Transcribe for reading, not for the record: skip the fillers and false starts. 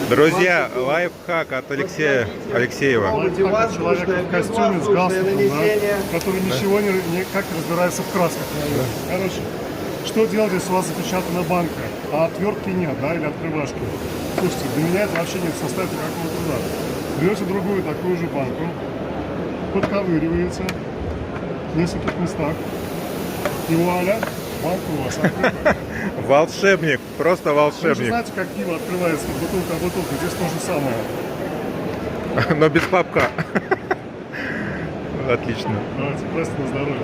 Друзья, лайфхак от Алексея Алексеева. Лайфхак от человека в костюме с галстуком, да, который ничего никак не разбирается в красках. Короче, что делать, если у вас запечатана банка, а отвертки нет, да, или открывашки? Слушайте, для меня это вообще не составит никакого труда. Берете другую такую же банку, подковыриваете в нескольких местах, и вуаля, банка у вас открыта. Волшебник, просто Вы же волшебник. знаете, как пиво открывается бутылка о бутылку, здесь то же самое. Но без папка. Отлично. Давайте, просто на здоровье.